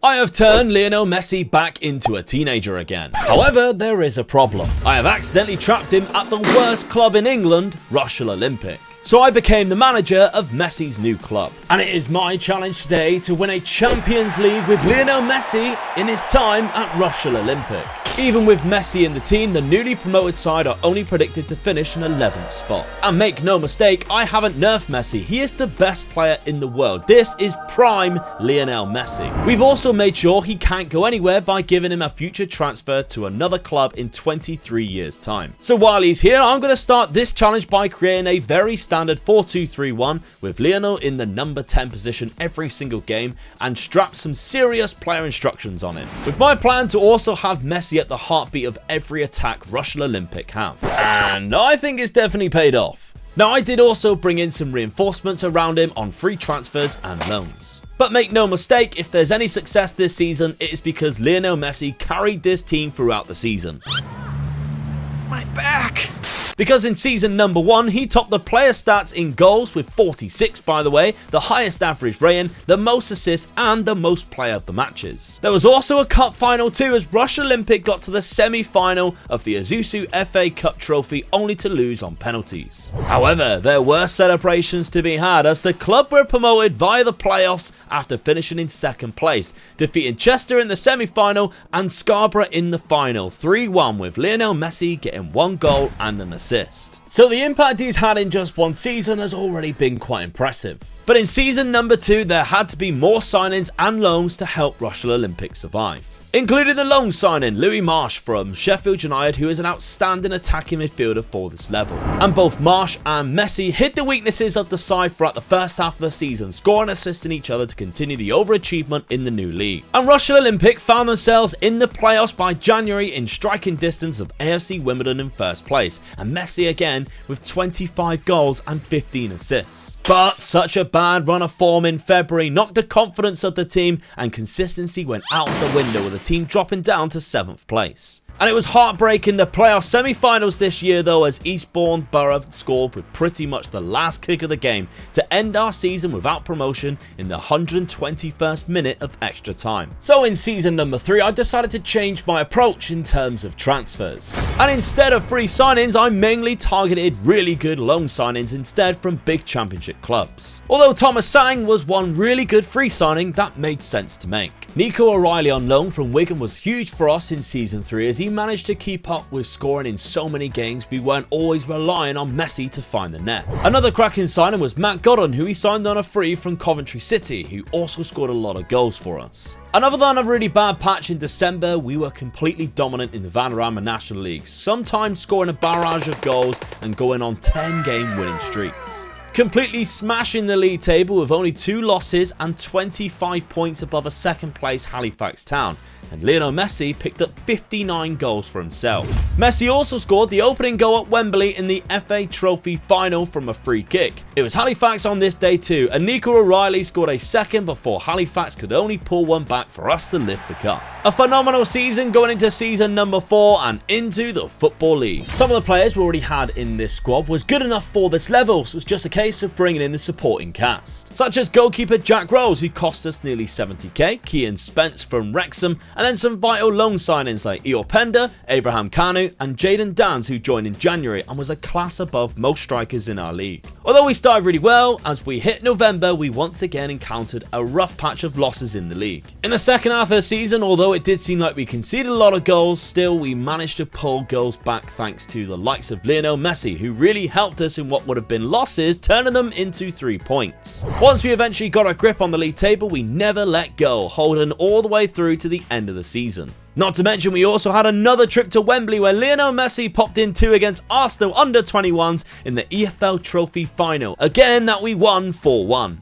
I have turned Lionel Messi back into a teenager again. However, there is a problem. I have accidentally trapped him at the worst club in England, Rushall Olympic. So I became the manager of Messi's new club. And it is my challenge today to win a Champions League with Lionel Messi in his time at Rushall Olympic. Even with Messi in the team, the newly promoted side are only predicted to finish in 11th spot. And make no mistake, I haven't nerfed Messi. He is the best player in the world. This is prime Lionel Messi. We've also made sure he can't go anywhere by giving him a future transfer to another club in 23 years time. So while he's here, I'm going to start this challenge by creating a very standard 4-2-3-1 with Lionel in the number 10 position every single game and strap some serious player instructions on him. With my plan to also have Messi at the heartbeat of every attack Rushall Olympic have. And I think it's definitely paid off. Now I did also bring in some reinforcements around him on free transfers and loans. But make no mistake, if there's any success this season, it is because Lionel Messi carried this team throughout the season. My back! Because in season number 1, he topped the player stats in goals with 46 by the way, the highest average rating, the most assists and the most player of the matches. There was also a cup final too as Rushall Olympic got to the semi-final of the Isuzu FA Cup trophy only to lose on penalties. However, there were celebrations to be had as the club were promoted via the playoffs after finishing in second place, defeating Chester in the semi-final and Scarborough in the final 3-1 with Lionel Messi getting 1 goal and an assist. So the impact he's had in just one season has already been quite impressive. But in season number 2 there had to be more signings and loans to help Rushall Olympic survive. Including the loan signing Louis Marsh from Sheffield United, who is an outstanding attacking midfielder for this level. And both Marsh and Messi hid the weaknesses of the side throughout the first half of the season, scoring and assisting each other to continue the overachievement in the new league. And Rushall Olympic found themselves in the playoffs by January in striking distance of AFC Wimbledon in first place, and Messi again with 25 goals and 15 assists. But such a bad run of form in February knocked the confidence of the team and consistency went out of the window with the team dropping down to 7th place. And it was heartbreaking the playoff semi-finals this year though, as Eastbourne Borough scored with pretty much the last kick of the game to end our season without promotion in the 121st minute of extra time. So in season number 3 I decided to change my approach in terms of transfers. And instead of free signings I mainly targeted really good loan signings instead from big championship clubs. Although Thomas Sang was one really good free signing that made sense to make. Nico O'Reilly on loan from Wigan was huge for us in season 3 as he managed to keep up with scoring in so many games we weren't always relying on Messi to find the net. Another cracking signing was Matt Godden, who he signed on a free from Coventry City, who also scored a lot of goals for us. And other than a really bad patch in December, we were completely dominant in the Vanarama National League, sometimes scoring a barrage of goals and going on 10-game winning streaks. Completely smashing the league table with only 2 losses and 25 points above a second place Halifax Town, and Lionel Messi picked up 59 goals for himself. Messi also scored the opening goal at Wembley in the FA Trophy final from a free kick. It was Halifax on this day too, and Nico O'Reilly scored a second before Halifax could only pull one back for us to lift the cup. A phenomenal season going into season number 4 and into the Football League. Some of the players we already had in this squad was good enough for this level, so it's just a case of bringing in the supporting cast, such as goalkeeper Jack Rose, who cost us nearly 70k, Kean Spence from Wrexham, and then some vital loan signings like Eor Pender, Abraham Kanu and Jaden Dans, who joined in January and was a class above most strikers in our league. Although we started really well, as we hit November we once again encountered a rough patch of losses in the league. In the second half of the season, although it did seem like we conceded a lot of goals, still we managed to pull goals back thanks to the likes of Lionel Messi, who really helped us in what would have been losses, turning them into 3 points. Once we eventually got a grip on the league table, we never let go, holding all the way through to the end of the season. Not to mention we also had another trip to Wembley where Lionel Messi popped in 2 against Arsenal under-21s in the EFL Trophy final, again that we won 4-1.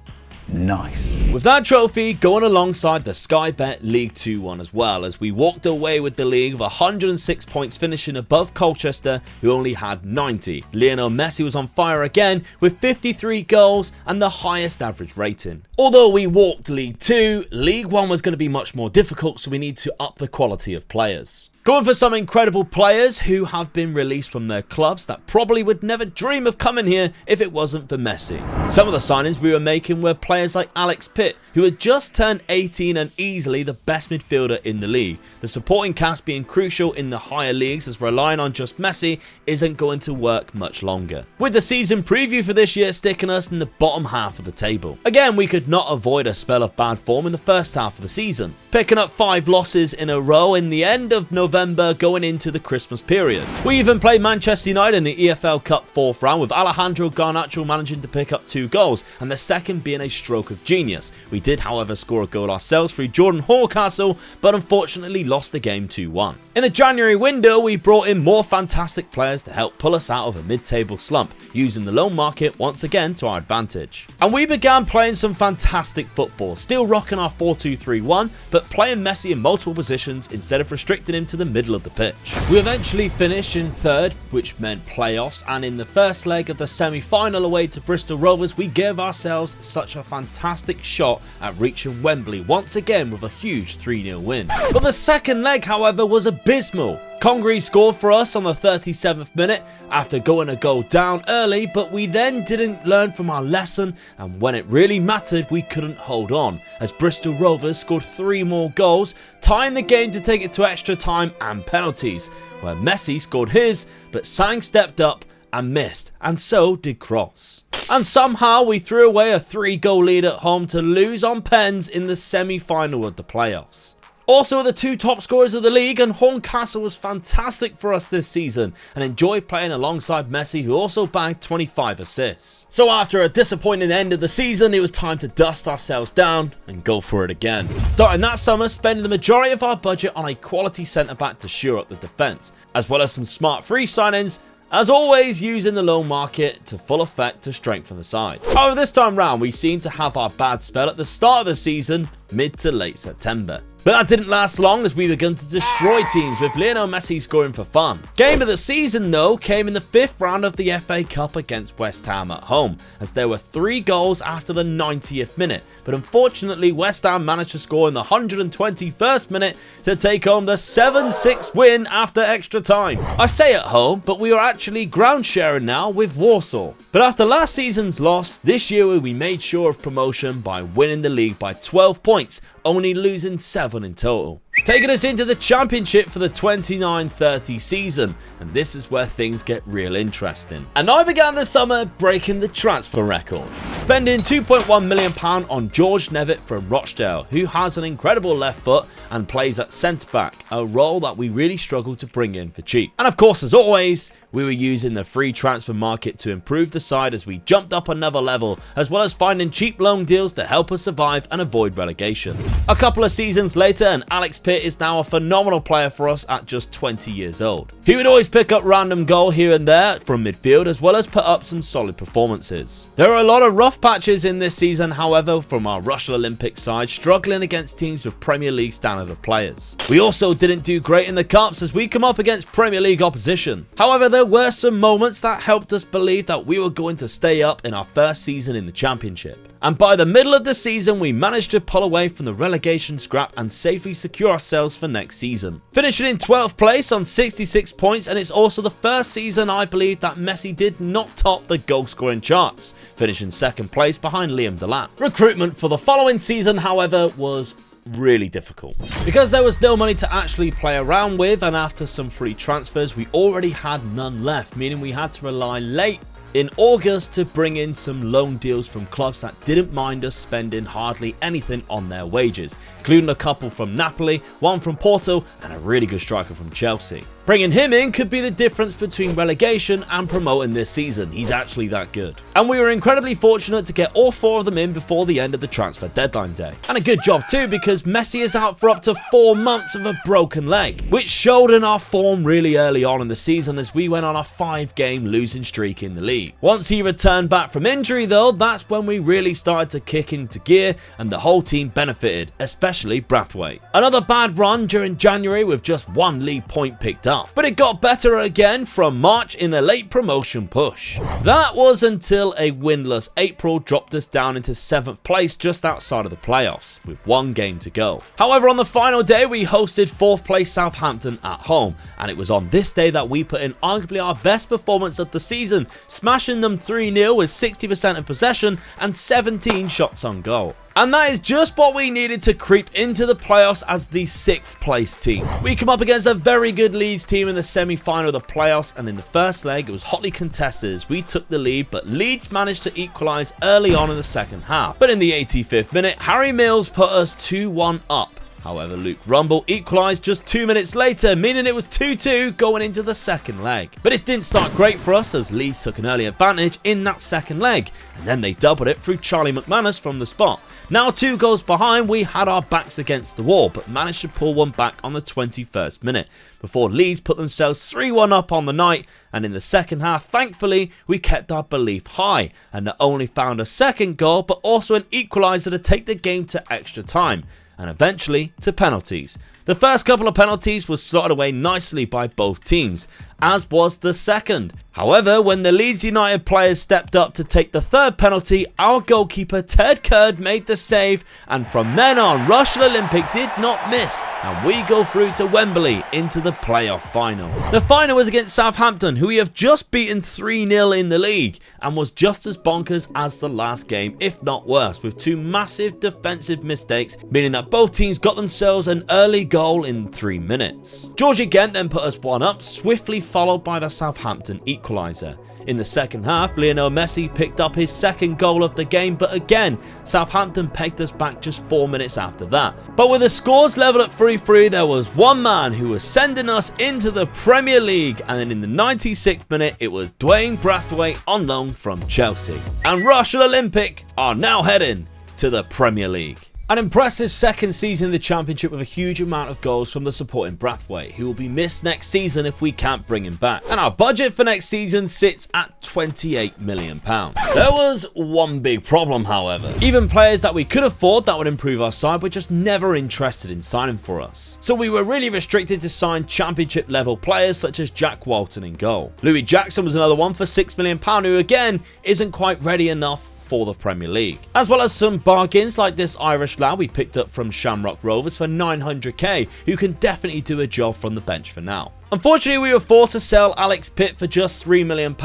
Nice. With that trophy going alongside the Sky Bet League 2 one as well, as we walked away with the league with 106 points, finishing above Colchester, who only had 90. Lionel Messi was on fire again with 53 goals and the highest average rating. Although we walked League 2, League 1 was going to be much more difficult, so we need to up the quality of players. Going for some incredible players who have been released from their clubs that probably would never dream of coming here if it wasn't for Messi. Some of the signings we were making were players like Alex Pitt, who had just turned 18 and easily the best midfielder in the league. The supporting cast being crucial in the higher leagues, as relying on just Messi isn't going to work much longer. With the season preview for this year sticking us in the bottom half of the table. Again, we could not avoid a spell of bad form in the first half of the season, picking up 5 losses in a row in the end of November going into the Christmas period. We even played Manchester United in the EFL Cup 4th round, with Alejandro Garnacho managing to pick up 2 goals, and the second being a stroke of genius. We did, however, score a goal ourselves through Jordan Horcastle, but unfortunately lost the game 2-1. In the January window, we brought in more fantastic players to help pull us out of a mid-table slump, using the loan market once again to our advantage. And we began playing some fantastic football, still rocking our 4-2-3-1, but playing Messi in multiple positions instead of restricting him to the middle of the pitch. We eventually finished in 3rd, which meant playoffs, and in the first leg of the semi-final away to Bristol Rovers, we gave ourselves such a fantastic shot at reaching Wembley once again with a huge 3-0 win. But the second leg, however, was abysmal. Congaree scored for us on the 37th minute after going a goal down early, but we then didn't learn from our lesson, and when it really mattered we couldn't hold on, as Bristol Rovers scored 3 more goals, tying the game to take it to extra time and penalties, where Messi scored his, but Sang stepped up and missed, and so did Cross. And somehow we threw away a 3-goal lead at home to lose on pens in the semi-final of the playoffs. Also the 2 top scorers of the league, and Horncastle was fantastic for us this season and enjoyed playing alongside Messi, who also bagged 25 assists. So after a disappointing end of the season, it was time to dust ourselves down and go for it again. Starting that summer, spending the majority of our budget on a quality centre-back to shore up the defence, as well as some smart free signings, as always using the loan market to full effect to strengthen the side. However, this time round we seem to have our bad spell at the start of the season, mid to late September. But that didn't last long, as we began to destroy teams, with Lionel Messi scoring for fun. Game of the season though came in the 5th round of the FA Cup against West Ham at home, as there were 3 goals after the 90th minute, but unfortunately West Ham managed to score in the 121st minute to take home the 7-6 win after extra time. I say at home, but we are actually ground sharing now with Warsaw. But after last season's loss, this year we made sure of promotion by winning the league by 12 points, only losing 7 in total, taking us into the championship for the 29-30 season, and this is where things get real interesting. And I began the summer breaking the transfer record, spending £2.1 million on George Nevitt from Rochdale, who has an incredible left foot and plays at centre-back, a role that we really struggled to bring in for cheap. And of course, as always, we were using the free transfer market to improve the side as we jumped up another level, as well as finding cheap loan deals to help us survive and avoid relegation. A couple of seasons later, and Alex Pitt is now a phenomenal player for us at just 20 years old. He would always pick up random goal here and there from midfield, as well as put up some solid performances. There are a lot of rough patches in this season, however, from our Russian Olympic side, struggling against teams with Premier League standard of players. We also didn't do great in the Cups as we come up against Premier League opposition. However, there were some moments that helped us believe that we were going to stay up in our first season in the Championship. And by the middle of the season, we managed to pull away from the relegation scrap and safely secure ourselves for next season, finishing in 12th place on 66 points, and it's also the first season I believe that Messi did not top the goal scoring charts, finishing 2nd place behind Liam Delap. Recruitment for the following season, however, was really difficult because there was no money to actually play around with, and after some free transfers we already had none left, meaning we had to rely late in August to bring in some loan deals from clubs that didn't mind us spending hardly anything on their wages, including a couple from Napoli, one from Porto, and a really good striker from Chelsea. Bringing him in could be the difference between relegation and promoting this season. He's actually that good. And we were incredibly fortunate to get all 4 of them in before the end of the transfer deadline day. And a good job too, because Messi is out for up to 4 months of a broken leg, which showed in our form really early on in the season as we went on a 5-game losing streak in the league. Once he returned back from injury though, that's when we really started to kick into gear and the whole team benefited, especially Brathwaite. Another bad run during January with just 1 league point picked up, up. But it got better again from March in a late promotion push. That was until a winless April dropped us down into 7th place just outside of the playoffs, with 1 game to go. However, on the final day, we hosted 4th place Southampton at home, and it was on this day that we put in arguably our best performance of the season, smashing them 3-0 with 60% of possession and 17 shots on goal. And that is just what we needed to creep into the playoffs as the 6th place team. We come up against a very good Leeds team in the semi-final of the playoffs, and in the first leg it was hotly contested as we took the lead, but Leeds managed to equalise early on in the second half. But in the 85th minute, Harry Mills put us 2-1 up. However, Luke Rumble equalised just 2 minutes later, meaning it was 2-2 going into the second leg. But it didn't start great for us as Leeds took an early advantage in that second leg, and then they doubled it through Charlie McManus from the spot. Now 2 goals behind, we had our backs against the wall, but managed to pull one back on the 21st minute, before Leeds put themselves 3-1 up on the night, and in the second half, thankfully, we kept our belief high, and not only found a second goal, but also an equaliser to take the game to extra time, and eventually to penalties. The first couple of penalties were slotted away nicely by both teams, as was the second. However, when the Leeds United players stepped up to take the third penalty, our goalkeeper Ted Kurd made the save, and from then on, Rushall Olympic did not miss, and we go through to Wembley into the playoff final. The final was against Southampton, who we have just beaten 3-0 in the league, and was just as bonkers as the last game, if not worse, with 2 massive defensive mistakes, meaning that both teams got themselves an early goal in 3 minutes. Georgie Gent then put us 1 up, swiftly followed by the Southampton equaliser. In the second half, Lionel Messi picked up his second goal of the game, but again, Southampton pegged us back just 4 minutes after that. But with the scores level at 3-3, there was one man who was sending us into the Premier League, and then in the 96th minute, it was Dwayne Brathwaite on loan from Chelsea. And Rushall Olympic are now heading to the Premier League. An impressive second season in the Championship with a huge amount of goals from the supporting Brathwaite, who will be missed next season if we can't bring him back. And our budget for next season sits at £28 million. There was one big problem, however. Even players that we could afford that would improve our side were just never interested in signing for us. So we were really restricted to sign Championship level players such as Jack Walton in goal. Louis Jackson was another one for £6 million, who again isn't quite ready enough for the Premier League. As well as some bargains like this Irish lad we picked up from Shamrock Rovers for 900k, who can definitely do a job from the bench for now. Unfortunately, we were forced to sell Alex Pitt for just £3 million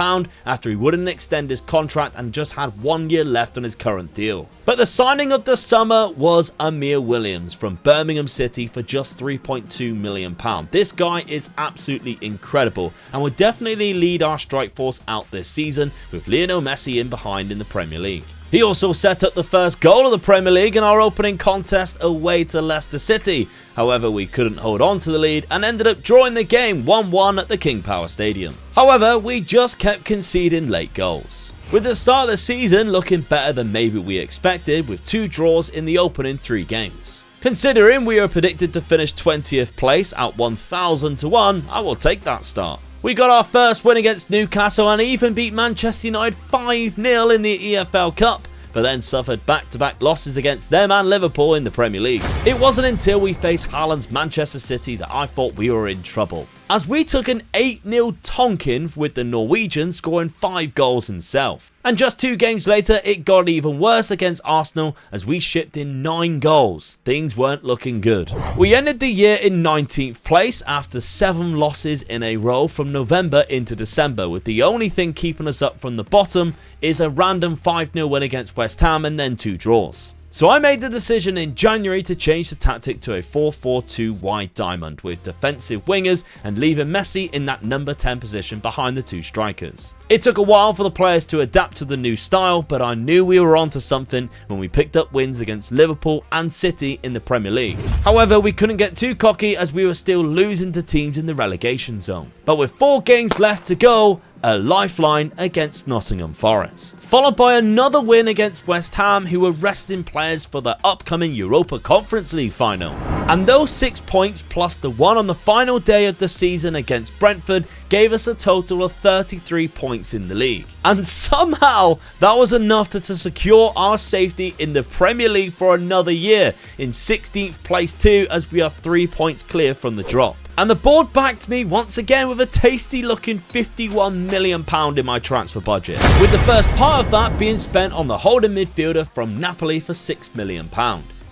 after he wouldn't extend his contract and just had 1 year left on his current deal. But the signing of the summer was Amir Williams from Birmingham City for just £3.2 million. This guy is absolutely incredible and will definitely lead our strike force out this season, with Lionel Messi in behind in the Premier League. He also set up the first goal of the Premier League in our opening contest away to Leicester City. However, we couldn't hold on to the lead and ended up drawing the game 1-1 at the King Power Stadium. However, we just kept conceding late goals, with the start of the season looking better than maybe we expected, with 2 draws in the opening 3 games. Considering we are predicted to finish 20th place at 1,000 to 1, I will take that start. We got our first win against Newcastle and even beat Manchester United 5-0 in the EFL Cup, but then suffered back-to-back losses against them and Liverpool in the Premier League. It wasn't until we faced Haaland's Manchester City that I thought we were in trouble, as we took an 8-0 tonking with the Norwegian scoring 5 goals himself. And just 2 games later, it got even worse against Arsenal as we shipped in 9 goals. Things weren't looking good. We ended the year in 19th place after 7 losses in a row from November into December, with the only thing keeping us up from the bottom is a random 5-0 win against West Ham and then 2 draws. So I made the decision in January to change the tactic to a 4-4-2 wide diamond with defensive wingers and leaving Messi in that number 10 position behind the 2 strikers. It took a while for the players to adapt to the new style, but I knew we were onto something when we picked up wins against Liverpool and City in the Premier League. However, we couldn't get too cocky as we were still losing to teams in the relegation zone. But with 4 games left to go, a lifeline against Nottingham Forest, followed by another win against West Ham, who were resting players for the upcoming Europa Conference League final. And those 6 points plus the one on the final day of the season against Brentford gave us a total of 33 points in the league. And somehow that was enough to secure our safety in the Premier League for another year, in 16th place too, as we are 3 points clear from the drop. And the board backed me once again with a tasty looking £51 million in my transfer budget, with the first part of that being spent on the holding midfielder from Napoli for £6 million,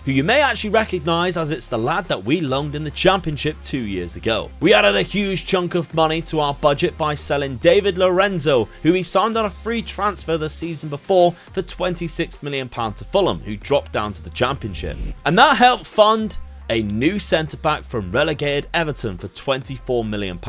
who you may actually recognise as it's the lad that we loaned in the Championship 2 years ago. We added a huge chunk of money to our budget by selling David Lorenzo, who we signed on a free transfer the season before for £26 million to Fulham, who dropped down to the Championship. And that helped fund a new centre-back from relegated Everton for £24 million,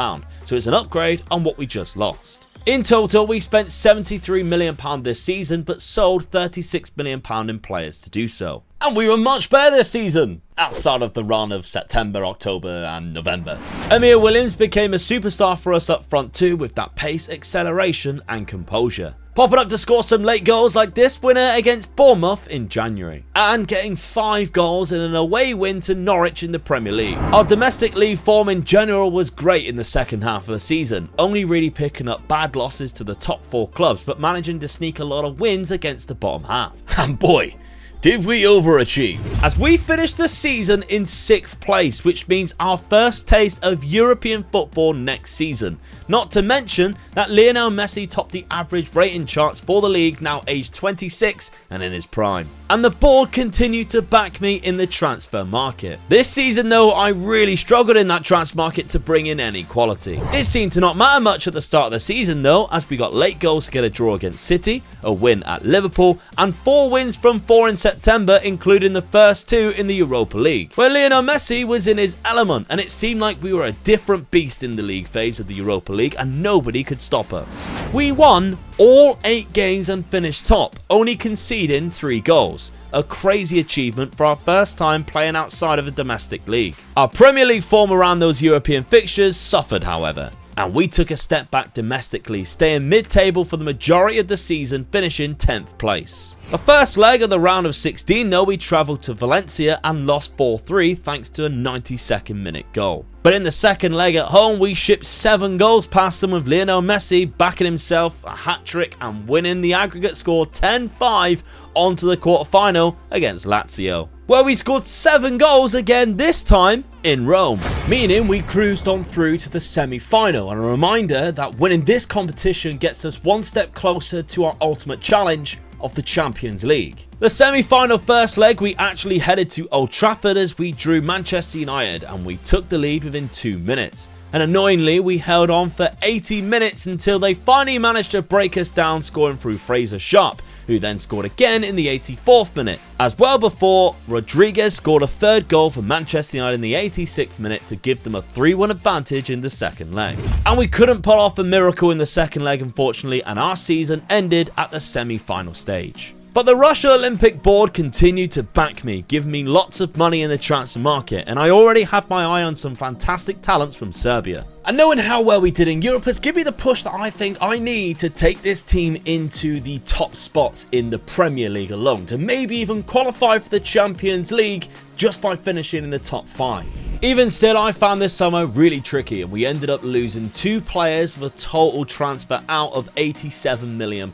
so it's an upgrade on what we just lost. In total, we spent £73 million this season, but sold £36 million in players to do so. And we were much better this season, outside of the run of September, October and November. Emir Williams became a superstar for us up front too, with that pace, acceleration and composure, popping up to score some late goals like this winner against Bournemouth in January, and getting 5 goals in an away win to Norwich in the Premier League. Our domestic league form in general was great in the second half of the season, only really picking up bad losses to the top 4 clubs, but managing to sneak a lot of wins against the bottom half. And boy, did we overachieve, as we finished the season in 6th place, which means our first taste of European football next season. Not to mention that Lionel Messi topped the average rating charts for the league, now aged 26 and in his prime. And the board continued to back me in the transfer market. This season though, I really struggled in that transfer market to bring in any quality. It seemed to not matter much at the start of the season though, as we got late goals to get a draw against City, a win at Liverpool, and 4 wins from 4 in September, including the first 2 in the Europa League, where Lionel Messi was in his element, and it seemed like we were a different beast in the league phase of the Europa League and nobody could stop us. We won all 8 games and finished top, only conceding 3 goals. A crazy achievement for our first time playing outside of a domestic league. Our Premier League form around those European fixtures suffered, however, and we took a step back domestically, staying mid-table for the majority of the season, finishing 10th place. The first leg of the round of 16 though, we travelled to Valencia and lost 4-3 thanks to a 92nd minute goal. But in the second leg at home, we shipped 7 goals past them, with Lionel Messi backing himself a hat-trick and winning the aggregate score 10-5 onto the quarter-final against Lazio, where we scored 7 goals again, this time in Rome, meaning we cruised on through to the semi-final, and a reminder that winning this competition gets us 1 step closer to our ultimate challenge of the Champions League. The semi-final first leg, we actually headed to Old Trafford as we drew Manchester United, and we took the lead within 2 minutes. And annoyingly, we held on for 80 minutes until they finally managed to break us down, scoring through Fraser Sharp, who then scored again in the 84th minute. As well, before Rodriguez scored a 3rd goal for Manchester United in the 86th minute to give them a 3-1 advantage in the second leg. And we couldn't pull off a miracle in the second leg, unfortunately, and our season ended at the semi-final stage. But the Russian Olympic board continued to back me, giving me lots of money in the transfer market, and I already had my eye on some fantastic talents from Serbia. And knowing how well we did in Europe has given me the push that I think I need to take this team into the top spots in the Premier League alone, to maybe even qualify for the Champions League just by finishing in the top 5. Even still, I found this summer really tricky, and we ended up losing 2 players for a total transfer out of £87 million,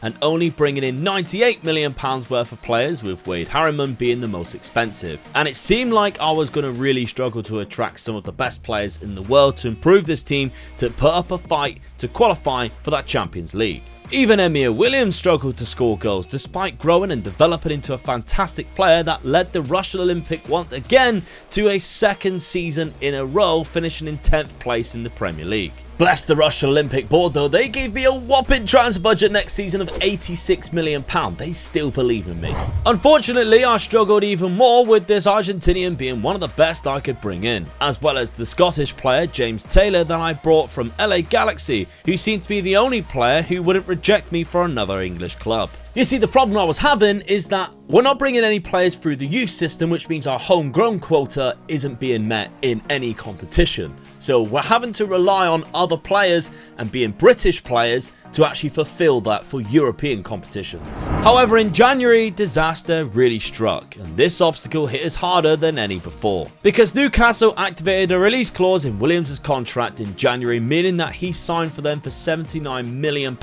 and only bringing in £98 million worth of players, with Wade Harriman being the most expensive. And it seemed like I was going to really struggle to attract some of the best players in the world to improve this team to put up a fight to qualify for that Champions League. Even Emir Williams struggled to score goals, despite growing and developing into a fantastic player that led the Russian Olympic once again to a 2nd season in a row, finishing in 10th place in the Premier League. Bless the Russian Olympic board though, they gave me a whopping transfer budget next season of £86 million. They still believe in me. Unfortunately, I struggled even more with this Argentinian being one of the best I could bring in, as well as the Scottish player James Taylor that I brought from LA Galaxy, who seemed to be the only player who wouldn't reject me for another English club. You see, the problem I was having is that we're not bringing any players through the youth system, which means our homegrown quota isn't being met in any competition. So we're having to rely on other players and being British players to actually fulfill that for European competitions. However, in January, disaster really struck, and this obstacle hit us harder than any before, because Newcastle activated a release clause in Williams' contract in January, meaning that he signed for them for £79 million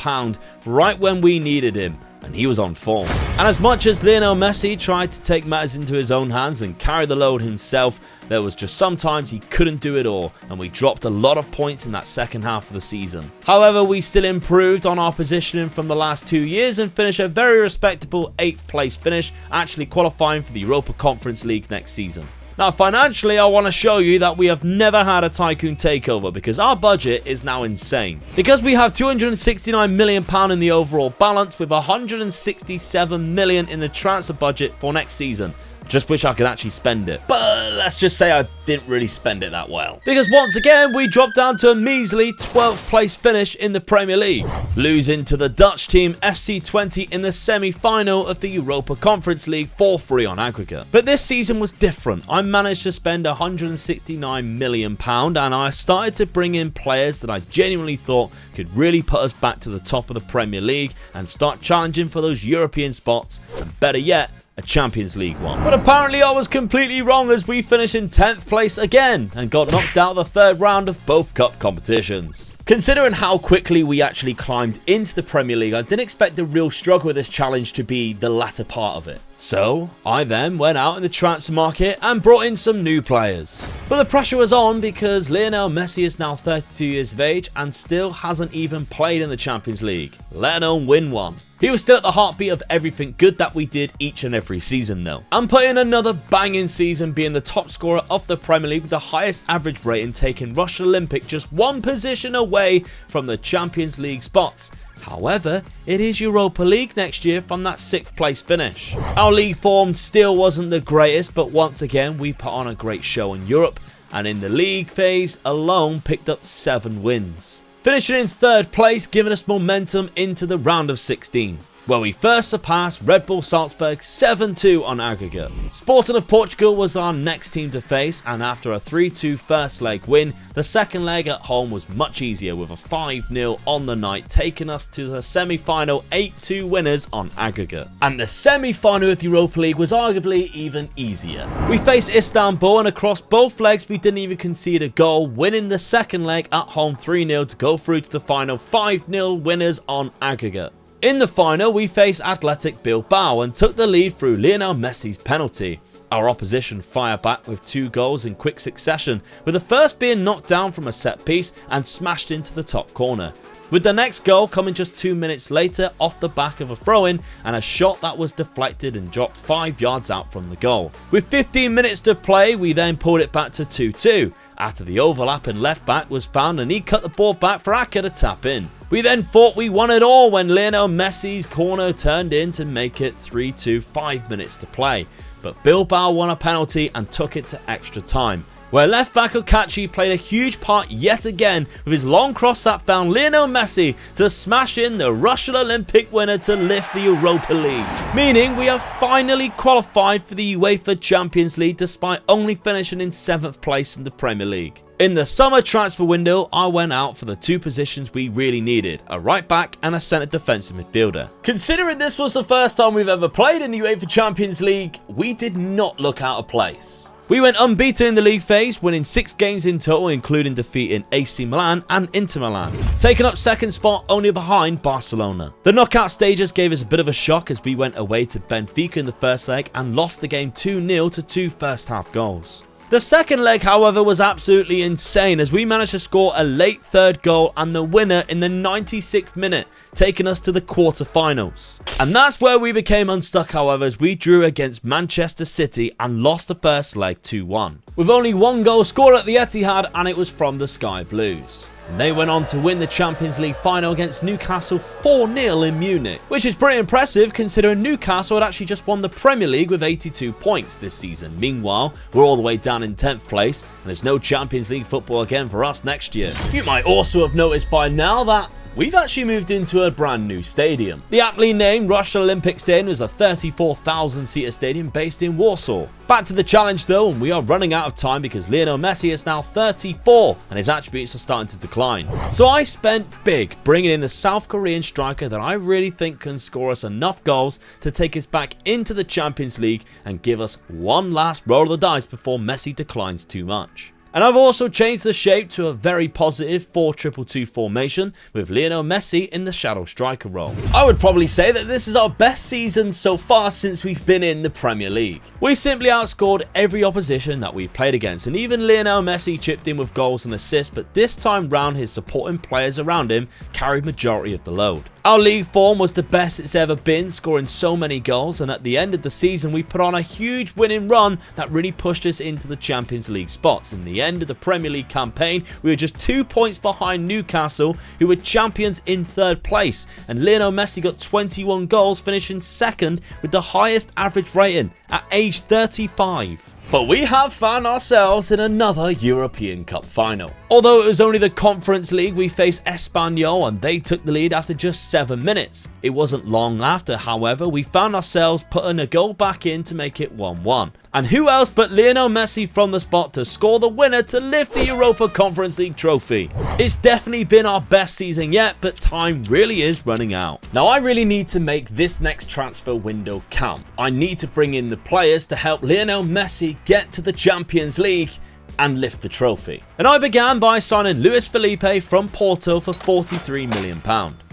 right when we needed him, and he was on form. And as much as Lionel Messi tried to take matters into his own hands and carry the load himself, there was just sometimes he couldn't do it all, and we dropped a lot of points in that second half of the season. However, we still improved on our positioning from the last 2 years and finished a very respectable 8th place finish, actually qualifying for the Europa Conference League next season. Now, financially, I want to show you that we have never had a tycoon takeover because our budget is now insane. Because we have £269 million in the overall balance with £167 million in the transfer budget for next season. Just wish I could actually spend it. But let's just say I didn't really spend it that well. Because once again, we dropped down to a measly 12th place finish in the Premier League, losing to the Dutch team FC20 in the semi-final of the Europa Conference League 4-3 on aggregate. But this season was different. I managed to spend £169 million and I started to bring in players that I genuinely thought could really put us back to the top of the Premier League and start challenging for those European spots, and better yet, a Champions League one. But apparently I was completely wrong as we finished in 10th place again and got knocked out of the 3rd round of both cup competitions. Considering how quickly we actually climbed into the Premier League, I didn't expect the real struggle with this challenge to be the latter part of it. So, I then went out in the transfer market and brought in some new players. But the pressure was on because Lionel Messi is now 32 years of age and still hasn't even played in the Champions League, let alone win one. He was still at the heartbeat of everything good that we did each and every season though, and put in another banging season, being the top scorer of the Premier League with the highest average rating, taking Russia Olympic just one position away from the Champions League spots. However, it is Europa League next year from that 6th place finish. Our league form still wasn't the greatest, but once again we put on a great show in Europe, and in the league phase alone picked up 7 wins. Finishing in 3rd place, giving us momentum into the round of 16, where we first surpassed Red Bull Salzburg 7-2 on aggregate. Sporting of Portugal was our next team to face, and after a 3-2 first leg win, the second leg at home was much easier with a 5-0 on the night, taking us to the semi-final 8-2 winners on aggregate. And the semi-final of the Europa League was arguably even easier. We faced Istanbul, and across both legs we didn't even concede a goal, winning the second leg at home 3-0 to go through to the final 5-0 winners on aggregate. In the final, we faced Athletic Bilbao and took the lead through Lionel Messi's penalty. Our opposition fired back with 2 goals in quick succession, with the first being knocked down from a set piece and smashed into the top corner, with the next goal coming just 2 minutes later off the back of a throw-in and a shot that was deflected and dropped 5 yards out from the goal. With 15 minutes to play, we then pulled it back to 2-2. After the overlap in left back was found and he cut the ball back for Aka to tap in. We then thought we won it all when Lionel Messi's corner turned in to make it 3-2, 5 minutes to play. But Bilbao won a penalty and took it to extra time, where left back Okachi played a huge part yet again with his long cross that found Lionel Messi to smash in the Russian Olympic winner to lift the Europa League. Meaning we have finally qualified for the UEFA Champions League despite only finishing in 7th place in the Premier League. In the summer transfer window, I went out for the 2 positions we really needed, a right back and a centre defensive midfielder. Considering this was the first time we've ever played in the UEFA Champions League, we did not look out of place. We went unbeaten in the league phase, winning 6 games in total, including defeating AC Milan and Inter Milan, taking up 2nd spot only behind Barcelona. The knockout stages gave us a bit of a shock as we went away to Benfica in the first leg and lost the game 2-0 to 2 first half goals. The second leg, however, was absolutely insane as we managed to score a late 3rd goal and the winner in the 96th minute, taking us to the quarter-finals. And that's where we became unstuck, however, as we drew against Manchester City and lost the first leg 2-1. With only 1 goal scored at the Etihad, and it was from the Sky Blues. And they went on to win the Champions League final against Newcastle 4-0 in Munich, which is pretty impressive considering Newcastle had actually just won the Premier League with 82 points this season. Meanwhile, we're all the way down in 10th place, and there's no Champions League football again for us next year. You might also have noticed by now that we've actually moved into a brand new stadium. The aptly named Russian Olympic Stadium is a 34,000-seater stadium based in Warsaw. Back to the challenge though, and we are running out of time because Lionel Messi is now 34 and his attributes are starting to decline. So I spent big bringing in the South Korean striker that I really think can score us enough goals to take us back into the Champions League and give us one last roll of the dice before Messi declines too much. And I've also changed the shape to a very positive 4-2-2-2 formation with Lionel Messi in the shadow striker role. I would probably say that this is our best season so far since we've been in the Premier League. We simply outscored every opposition that we played against, and even Lionel Messi chipped in with goals and assists, but this time round his supporting players around him carried majority of the load. Our league form was the best it's ever been, scoring so many goals, and at the end of the season we put on a huge winning run that really pushed us into the Champions League spots. In the end of the Premier League campaign, we were just 2 points behind Newcastle, who were champions in 3rd place, and Lionel Messi got 21 goals, finishing 2nd with the highest average rating at age 35. But we have found ourselves in another European Cup final. Although it was only the Conference League, we faced Espanyol and they took the lead after just 7 minutes. It wasn't long after, however, we found ourselves putting a goal back in to make it 1-1. And who else but Lionel Messi from the spot to score the winner to lift the Europa Conference League trophy. It's definitely been our best season yet, but time really is running out. Now I really need to make this next transfer window count. I need to bring in the players to help Lionel Messi get to the Champions League and lift the trophy. And I began by signing Luis Felipe from Porto for £43 million.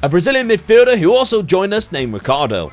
A Brazilian midfielder who also joined us named Ricardo.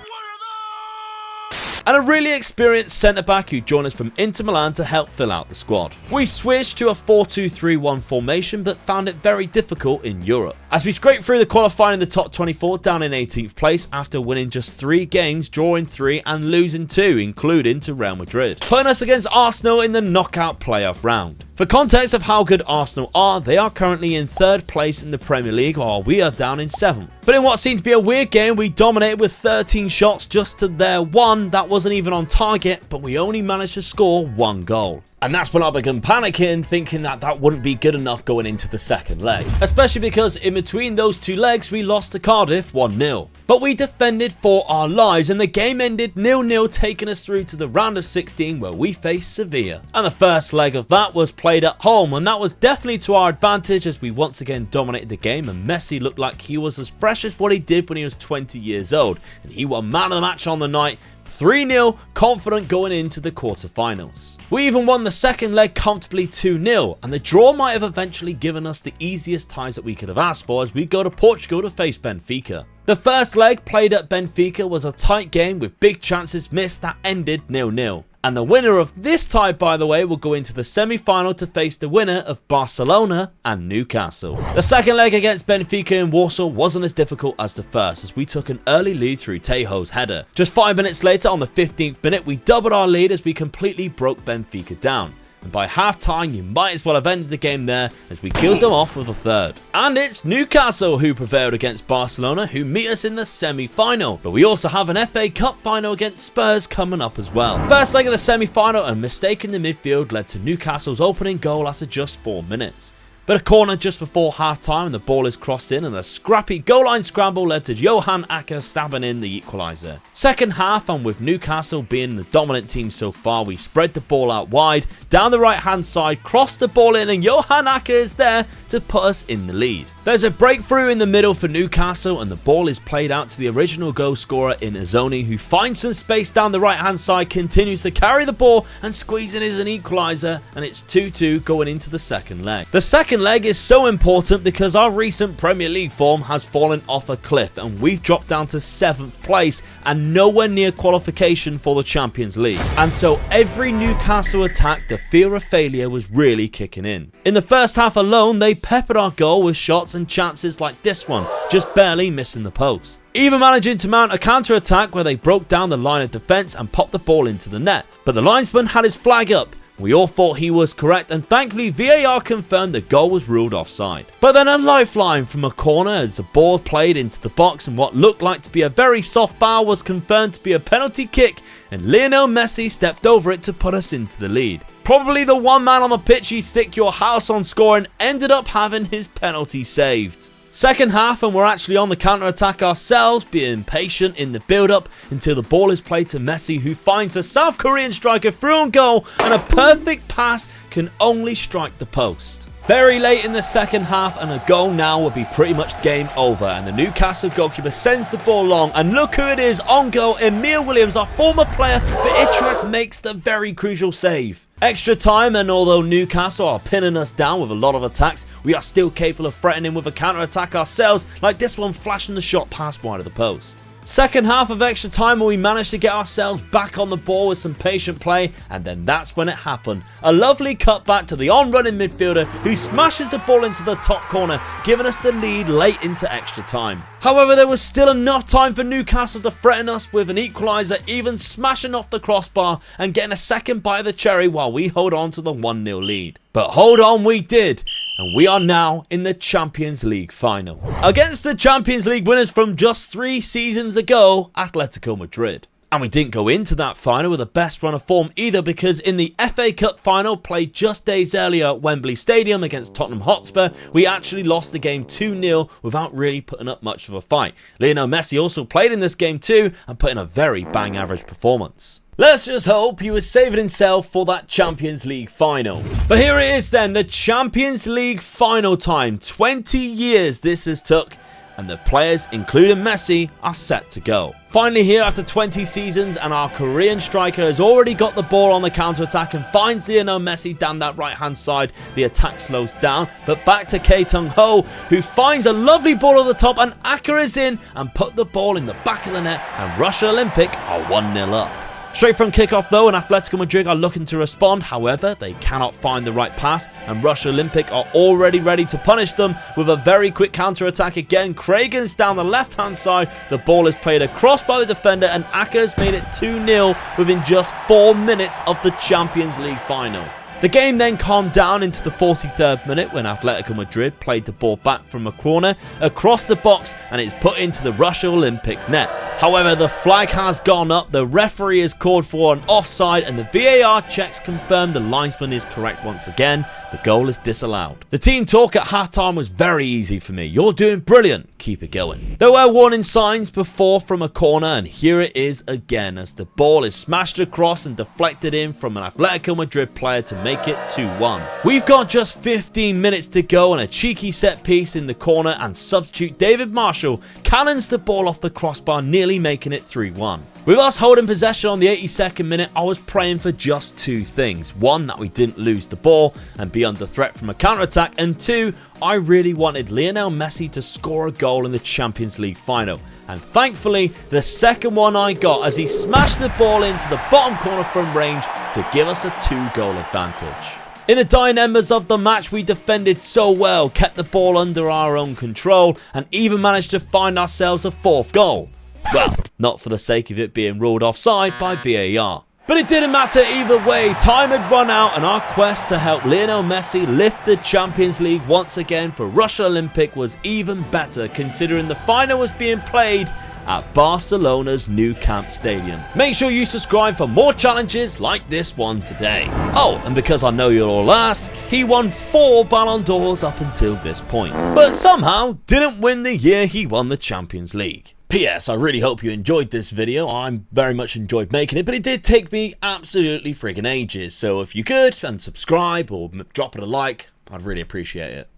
And a really experienced centre-back who joined us from Inter Milan to help fill out the squad. We switched to a 4-2-3-1 formation but found it very difficult in Europe, as we scraped through the qualifying in the top 24 down in 18th place after winning just 3 games, drawing 3 and losing 2, including to Real Madrid, putting us against Arsenal in the knockout playoff round. For context of how good Arsenal are, they are currently in 3rd place in the Premier League while we are down in 7th. But in what seemed to be a weird game, we dominated with 13 shots just to their 1 that wasn't even on target, but we only managed to score 1 goal. And that's when I began panicking, thinking that that wouldn't be good enough going into the second leg. Especially because in between those 2 legs, we lost to Cardiff 1-0. But we defended for our lives and the game ended 0-0, taking us through to the round of 16 where we faced Sevilla. And the first leg of that was played at home, and that was definitely to our advantage as we once again dominated the game and Messi looked like he was as fresh as what he did when he was 20 years old. And he won man of the match on the night, 3-0, confident going into the quarterfinals. We even won the second leg comfortably 2-0, and the draw might have eventually given us the easiest ties that we could have asked for as we go to Portugal to face Benfica. The first leg played at Benfica was a tight game with big chances missed that ended 0-0. And the winner of this tie, by the way, will go into the semi-final to face the winner of Barcelona and Newcastle. The second leg against Benfica in Warsaw wasn't as difficult as the first, as we took an early lead through Tejo's header. Just 5 minutes later, on the 15th minute, we doubled our lead as we completely broke Benfica down. And by half-time, you might as well have ended the game there as we killed them off with a third. And it's Newcastle who prevailed against Barcelona, who meet us in the semi-final. But we also have an FA Cup final against Spurs coming up as well. First leg of the semi-final, a mistake in the midfield led to Newcastle's opening goal after just 4 minutes. But a corner just before half-time and the ball is crossed in and a scrappy goal line scramble led to Johan Acker stabbing in the equaliser. Second half, and with Newcastle being the dominant team so far, we spread the ball out wide, down the right hand side, crossed the ball in and Johan Acker is there to put us in the lead. There's a breakthrough in the middle for Newcastle and the ball is played out to the original goal scorer in Azoni, who finds some space down the right hand side, continues to carry the ball and squeezing is an equaliser, and it's 2-2 going into the second leg. The second leg is so important because our recent Premier League form has fallen off a cliff and we've dropped down to 7th place and nowhere near qualification for the Champions League. And so every Newcastle attack, the fear of failure was really kicking in. In the first half alone, they peppered our goal with shots and chances like this one, just barely missing the post. Even managing to mount a counter-attack where they broke down the line of defence and popped the ball into the net. But the linesman had his flag up. We all thought he was correct and thankfully VAR confirmed the goal was ruled offside. But then a lifeline from a corner as the ball played into the box and what looked like to be a very soft foul was confirmed to be a penalty kick, and Lionel Messi stepped over it to put us into the lead. Probably the one man on the pitch you stick your house on scoring ended up having his penalty saved. Second half, and we're actually on the counter-attack ourselves, being patient in the build-up until the ball is played to Messi, who finds the South Korean striker through on goal, and a perfect pass can only strike the post. Very late in the second half, and a goal now would be pretty much game over, and the Newcastle goalkeeper sends the ball long, and look who it is on goal, Emile Williams, our former player for Utrecht, makes the very crucial save. Extra time, and although Newcastle are pinning us down with a lot of attacks, we are still capable of threatening with a counter-attack ourselves, like this one flashing the shot past wide of the post. Second half of extra time, we managed to get ourselves back on the ball with some patient play, and then that's when it happened. A lovely cutback to the on-running midfielder who smashes the ball into the top corner, giving us the lead late into extra time. However, there was still enough time for Newcastle to threaten us with an equaliser, even smashing off the crossbar and getting a second bite of the cherry while we hold on to the 1-0 lead. But hold on, we did. And we are now in the Champions League final. Against the Champions League winners from just 3 seasons ago, Atletico Madrid. And we didn't go into that final with the best run of form either, because in the FA Cup final played just days earlier at Wembley Stadium against Tottenham Hotspur, we actually lost the game 2-0 without really putting up much of a fight. Lionel Messi also played in this game too and put in a very bang average performance. Let's just hope he was saving himself for that Champions League final. But here it is then, the Champions League final time. 20 years this has took, and the players, including Messi, are set to go. Finally here after 20 seasons, and our Korean striker has already got the ball on the counter-attack and finds Lionel Messi down that right-hand side. The attack slows down, but back to K Tung-ho, who finds a lovely ball at the top, and Aka is in and put the ball in the back of the net, and Russia Olympic are 1-0 up. Straight from kickoff though, and Atletico Madrid are looking to respond. However, they cannot find the right pass, and Russia Olympic are already ready to punish them with a very quick counter-attack again. Craigan's down the left-hand side. The ball is played across by the defender, and Aka has made it 2-0 within just 4 minutes of the Champions League final. The game then calmed down into the 43rd minute when Atletico Madrid played the ball back from a corner across the box, and it's put into the Russia Olympic net. However, the flag has gone up, the referee has called for an offside, and the VAR checks confirm the linesman is correct once again. The goal is disallowed. The team talk at halftime was very easy for me. You're doing brilliant. Keep it going. There were warning signs before from a corner, and here it is again as the ball is smashed across and deflected in from an Atletico Madrid player to make it 2-1. We've got just 15 minutes to go, and a cheeky set piece in the corner, and substitute David Marshall cannons the ball off the crossbar, nearly making it 3-1. With us holding possession on the 82nd minute, I was praying for just 2 things. 1, that we didn't lose the ball and be under threat from a counter-attack, and 2, I really wanted Lionel Messi to score a goal in the Champions League final. And thankfully, the second one I got as he smashed the ball into the bottom corner from range to give us a 2-goal advantage. In the dying embers of the match, we defended so well, kept the ball under our own control, and even managed to find ourselves a 4th goal. Well, not for the sake of it being ruled offside by VAR. But it didn't matter either way. Time had run out, and our quest to help Lionel Messi lift the Champions League once again for Russia Olympic was even better, considering the final was being played at Barcelona's Nou Camp Stadium. Make sure you subscribe for more challenges like this one today. Oh, and because I know you'll all ask, he won 4 Ballon d'Ors up until this point, but somehow didn't win the year he won the Champions League. P.S. I really hope you enjoyed this video. I very much enjoyed making it, but it did take me absolutely friggin' ages. So if you could, and subscribe or drop it a like, I'd really appreciate it.